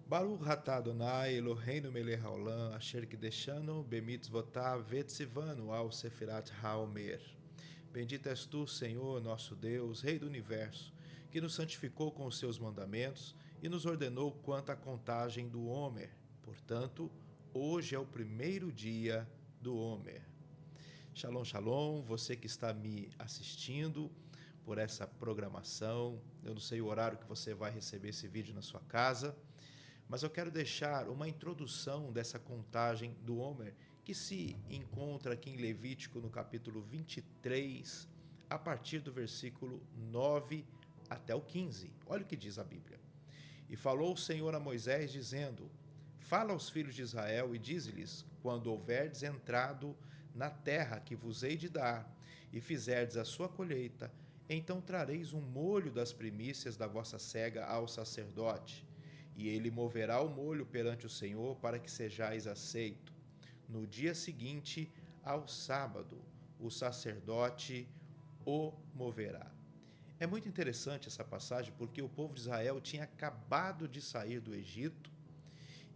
Baruch atah Adonai Eloheinu melech haolam asher kideshanu bemitzvotav vetzivanu al sefirat haomer. Bendito és tu, Senhor, nosso Deus, Rei do Universo, que nos santificou com os seus mandamentos e nos ordenou quanto à contagem do Homer. Portanto, hoje é o primeiro dia do Homer. Shalom, shalom, você que está me assistindo por essa programação. Eu não sei o horário que você vai receber esse vídeo na sua casa, mas eu quero deixar uma introdução dessa contagem do Homer, que se encontra aqui em Levítico, no capítulo 23, a partir do versículo 9 até o 15. Olha o que diz a Bíblia. E falou o Senhor a Moisés, dizendo: Fala aos filhos de Israel e dize-lhes, quando houverdes entrado na terra que vos hei de dar, e fizerdes a sua colheita, então trareis um molho das primícias da vossa cega ao sacerdote, e ele moverá o molho perante o Senhor para que sejais aceito. No dia seguinte, ao sábado, o sacerdote o moverá. É muito interessante essa passagem porque o povo de Israel tinha acabado de sair do Egito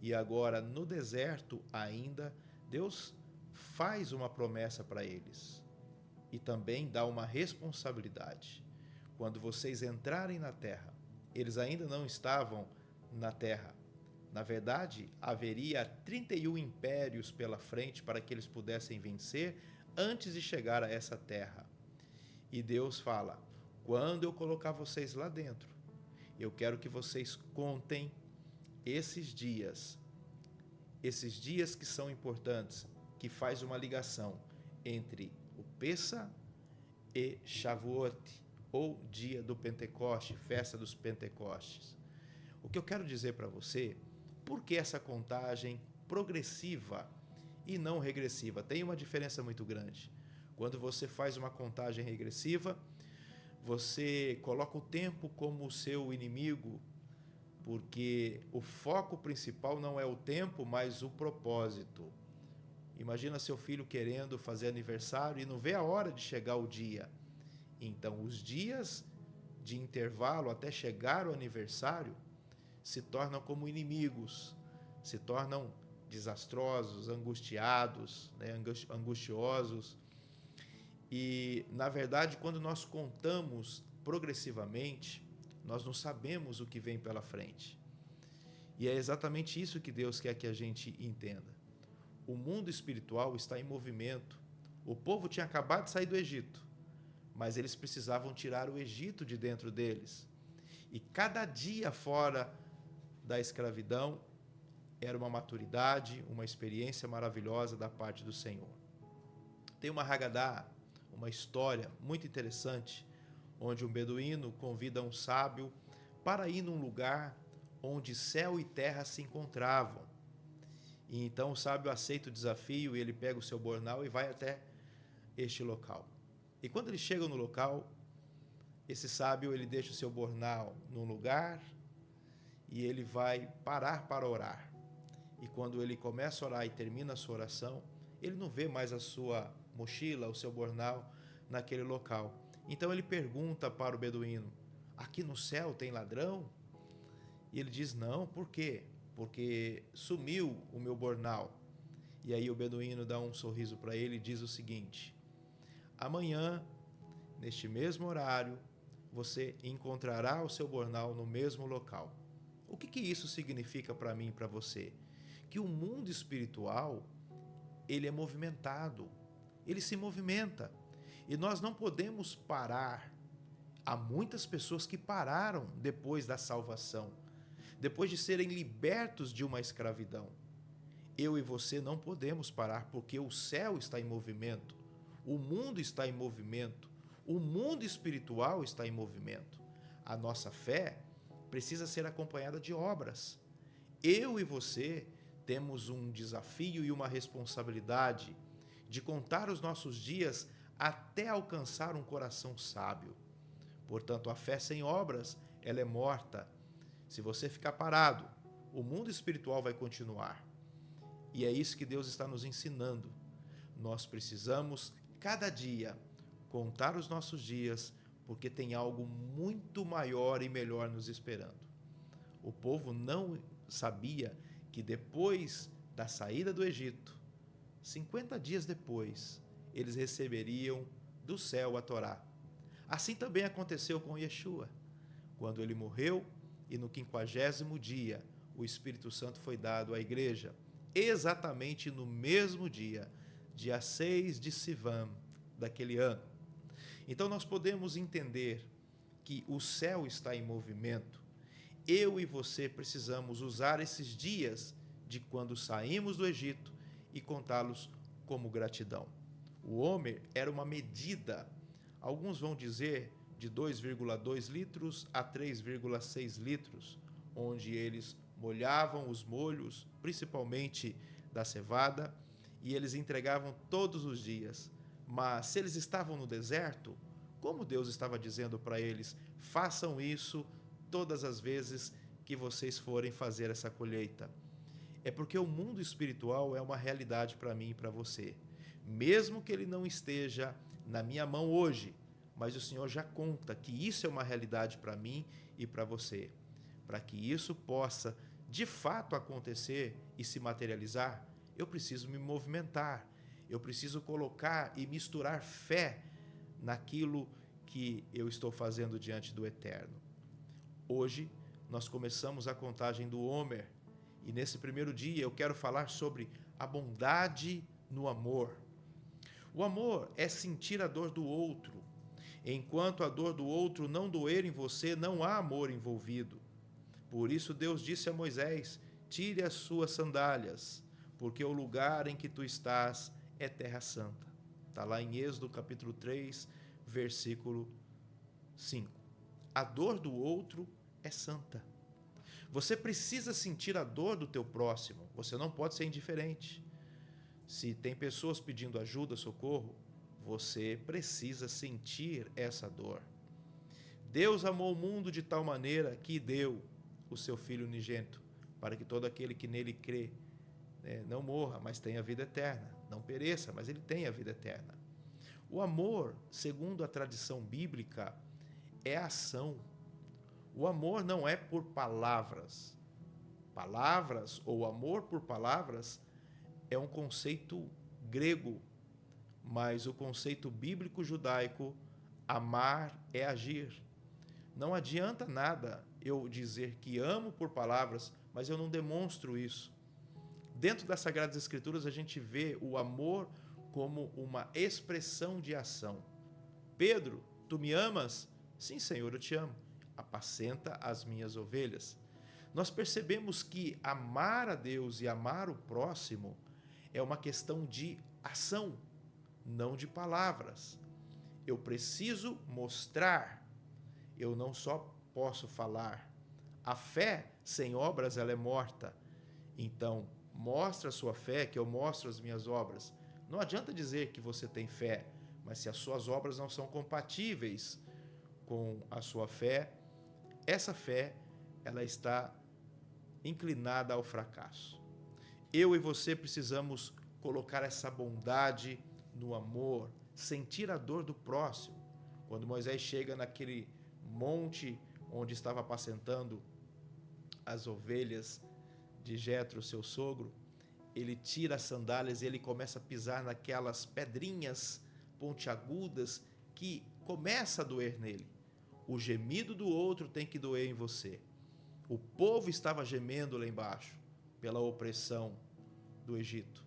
e agora no deserto ainda Deus faz uma promessa para eles e também dá uma responsabilidade. Quando vocês entrarem na terra, eles ainda não estavam na terra. Na verdade, haveria 31 impérios pela frente para que eles pudessem vencer antes de chegar a essa terra. E Deus fala: quando eu colocar vocês lá dentro, eu quero que vocês contem esses dias que são importantes, que faz uma ligação entre o Pessa e Shavuot, ou dia do Pentecoste, festa dos Pentecostes. O que eu quero dizer para você, por que essa contagem progressiva e não regressiva? Tem uma diferença muito grande. Quando você faz uma contagem regressiva, você coloca o tempo como o seu inimigo, porque o foco principal não é o tempo, mas o propósito. Imagina seu filho querendo fazer aniversário e não vê a hora de chegar o dia. Então, os dias de intervalo até chegar o aniversário se tornam como inimigos, se tornam desastrosos, angustiados, angustiosos. E, na verdade, quando nós contamos progressivamente, nós não sabemos o que vem pela frente. E é exatamente isso que Deus quer que a gente entenda. O mundo espiritual está em movimento. O povo tinha acabado de sair do Egito, mas eles precisavam tirar o Egito de dentro deles. E cada dia fora da escravidão era uma maturidade, uma experiência maravilhosa da parte do Senhor. Tem uma Haggadah, uma história muito interessante, onde um beduíno convida um sábio para ir num lugar onde céu e terra se encontravam. E então o sábio aceita o desafio e ele pega o seu bornal e vai até este local. E quando ele chega no local, esse sábio ele deixa o seu bornal num lugar e ele vai parar para orar. E quando ele começa a orar e termina a sua oração, ele não vê mais a sua mochila, o seu bornal naquele local. Então ele pergunta para o beduíno: aqui no céu tem ladrão? E ele diz: não, por quê? Porque sumiu o meu bornal. E aí o beduíno dá um sorriso para ele e diz o seguinte: amanhã, neste mesmo horário, você encontrará o seu bornal no mesmo local. O que isso significa para mim e para você? Que o mundo espiritual, ele é movimentado, ele se movimenta. E nós não podemos parar. Há muitas pessoas que pararam depois da salvação, depois de serem libertos de uma escravidão. Eu e você não podemos parar, porque o céu está em movimento, o mundo está em movimento, o mundo espiritual está em movimento. A nossa fé precisa ser acompanhada de obras. Eu e você temos um desafio e uma responsabilidade de contar os nossos dias até alcançar um coração sábio. Portanto, a fé sem obras, ela é morta. Se você ficar parado, o mundo espiritual vai continuar. E é isso que Deus está nos ensinando. Nós precisamos, cada dia, contar os nossos dias, porque tem algo muito maior e melhor nos esperando. O povo não sabia que depois da saída do Egito, 50 dias depois, eles receberiam do céu a Torá. Assim também aconteceu com Yeshua. Quando ele morreu e no 50º dia, o Espírito Santo foi dado à igreja, exatamente no mesmo dia, dia 6 de Sivan daquele ano. Então nós podemos entender que o céu está em movimento. Eu e você precisamos usar esses dias de quando saímos do Egito e contá-los como gratidão. O Homer era uma medida, alguns vão dizer, de 2,2 litros a 3,6 litros, onde eles molhavam os molhos, principalmente da cevada, e eles entregavam todos os dias. Mas se eles estavam no deserto, como Deus estava dizendo para eles, façam isso todas as vezes que vocês forem fazer essa colheita. É porque o mundo espiritual é uma realidade para mim e para você. Mesmo que ele não esteja na minha mão hoje, mas o Senhor já conta que isso é uma realidade para mim e para você. Para que isso possa, de fato, acontecer e se materializar, eu preciso me movimentar. Eu preciso colocar e misturar fé naquilo que eu estou fazendo diante do Eterno. Hoje, nós começamos a contagem do Homer, e nesse primeiro dia eu quero falar sobre a bondade no amor. O amor é sentir a dor do outro. Enquanto a dor do outro não doer em você, não há amor envolvido. Por isso Deus disse a Moisés, tire as suas sandálias, porque o lugar em que tu estás é terra santa. Está lá em Êxodo capítulo 3, versículo 5. A dor do outro é santa. Você precisa sentir a dor do teu próximo. Você não pode ser indiferente. Se tem pessoas pedindo ajuda, socorro, você precisa sentir essa dor. Deus amou o mundo de tal maneira que deu o seu Filho unigênito, para que todo aquele que nele crê não morra, mas tenha vida eterna. Não pereça, mas ele tenha vida eterna. O amor, segundo a tradição bíblica, é ação. O amor não é por palavras. Palavras ou amor por palavras é um conceito grego, mas o conceito bíblico judaico, amar é agir. Não adianta nada eu dizer que amo por palavras, mas eu não demonstro isso. Dentro das Sagradas Escrituras a gente vê o amor como uma expressão de ação. Pedro, tu me amas? Sim, Senhor, eu te amo. Apacenta as minhas ovelhas. Nós percebemos que amar a Deus e amar o próximo é uma questão de ação, não de palavras. Eu preciso mostrar, eu não só posso falar. A fé sem obras ela é morta. Então, mostra a sua fé que eu mostro as minhas obras. Não adianta dizer que você tem fé, mas se as suas obras não são compatíveis com a sua fé, essa fé ela está inclinada ao fracasso. Eu e você precisamos colocar essa bondade no amor, sentir a dor do próximo. Quando Moisés chega naquele monte onde estava apacentando as ovelhas de Jetro, seu sogro, ele tira as sandálias e ele começa a pisar naquelas pedrinhas pontiagudas que começa a doer nele. O gemido do outro tem que doer em você. O povo estava gemendo lá embaixo pela opressão do Egito.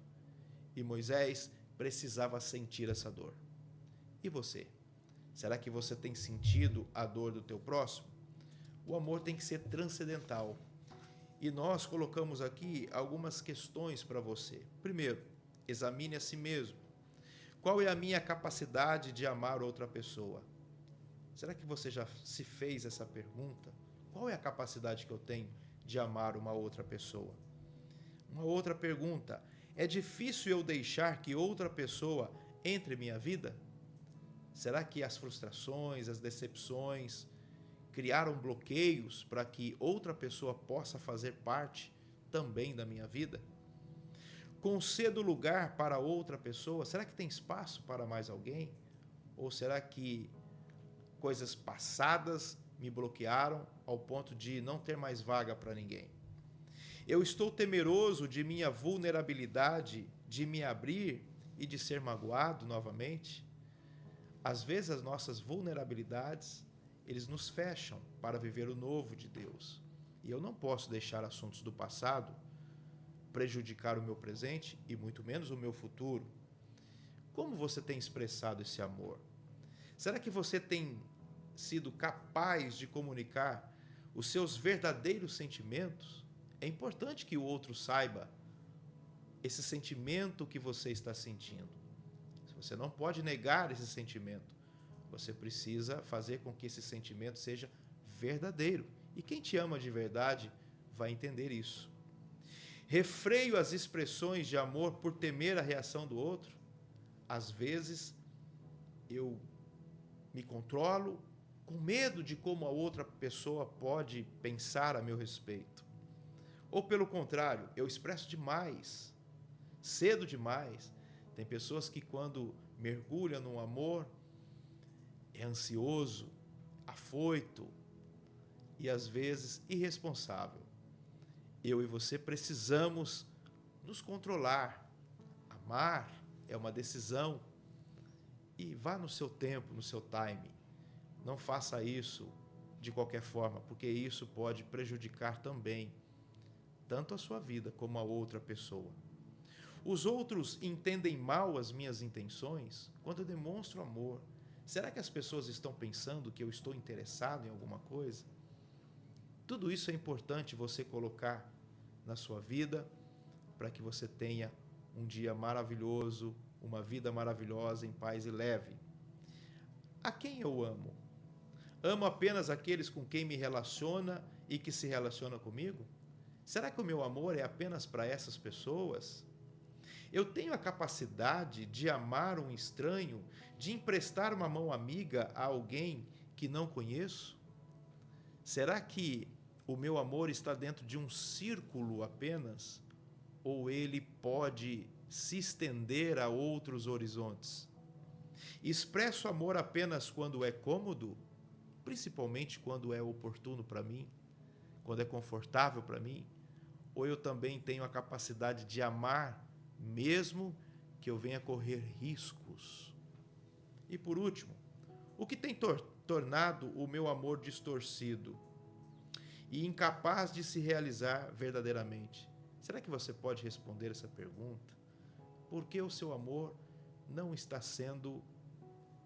E Moisés precisava sentir essa dor. E você? Será que você tem sentido a dor do teu próximo? O amor tem que ser transcendental. E nós colocamos aqui algumas questões para você. Primeiro, examine a si mesmo. Qual é a minha capacidade de amar outra pessoa? Será que você já se fez essa pergunta? Qual é a capacidade que eu tenho de amar uma outra pessoa? Uma outra pergunta, é difícil eu deixar que outra pessoa entre em minha vida? Será que as frustrações, as decepções criaram bloqueios para que outra pessoa possa fazer parte também da minha vida? Concedo lugar para outra pessoa? Será que tem espaço para mais alguém? Ou será que coisas passadas me bloquearam ao ponto de não ter mais vaga para ninguém? Eu estou temeroso de minha vulnerabilidade, de me abrir e de ser magoado novamente. Às vezes as nossas vulnerabilidades, eles nos fecham para viver o novo de Deus. E eu não posso deixar assuntos do passado prejudicar o meu presente e muito menos o meu futuro. Como você tem expressado esse amor? Será que você tem sido capaz de comunicar os seus verdadeiros sentimentos? É importante que o outro saiba esse sentimento que você está sentindo. Você não pode negar esse sentimento. Você precisa fazer com que esse sentimento seja verdadeiro. E quem te ama de verdade vai entender isso. Refreio as expressões de amor por temer a reação do outro. Às vezes, eu me controlo com medo de como a outra pessoa pode pensar a meu respeito. Ou, pelo contrário, eu expresso demais, cedo demais. Tem pessoas que, quando mergulham no amor, é ansioso, afoito e, às vezes, irresponsável. Eu e você precisamos nos controlar. Amar é uma decisão. E vá no seu tempo, no seu time. Não faça isso de qualquer forma, porque isso pode prejudicar também tanto a sua vida como a outra pessoa. Os outros entendem mal as minhas intenções quando eu demonstro amor. Será que as pessoas estão pensando que eu estou interessado em alguma coisa? Tudo isso é importante você colocar na sua vida para que você tenha um dia maravilhoso, uma vida maravilhosa, em paz e leve. A quem eu amo? Amo apenas aqueles com quem me relaciona e que se relacionam comigo? Será que o meu amor é apenas para essas pessoas? Eu tenho a capacidade de amar um estranho, de emprestar uma mão amiga a alguém que não conheço? Será que o meu amor está dentro de um círculo apenas? Ou ele pode se estender a outros horizontes? Expresso amor apenas quando é cômodo, principalmente quando é oportuno para mim, quando é confortável para mim? Ou eu também tenho a capacidade de amar, mesmo que eu venha correr riscos? E por último, o que tem tornado o meu amor distorcido e incapaz de se realizar verdadeiramente? Será que você pode responder essa pergunta? Por que o seu amor não está sendo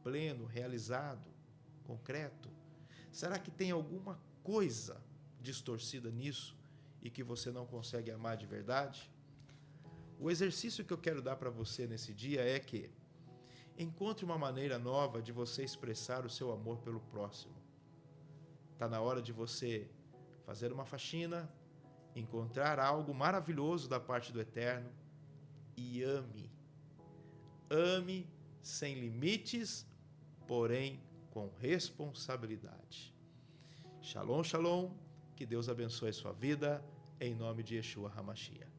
pleno, realizado, concreto? Será que tem alguma coisa distorcida nisso e que você não consegue amar de verdade? O exercício que eu quero dar para você nesse dia é que encontre uma maneira nova de você expressar o seu amor pelo próximo. Está na hora de você fazer uma faxina, encontrar algo maravilhoso da parte do Eterno e ame. Ame sem limites, porém com responsabilidade. Shalom, shalom. Que Deus abençoe a sua vida, em nome de Yeshua HaMashiach.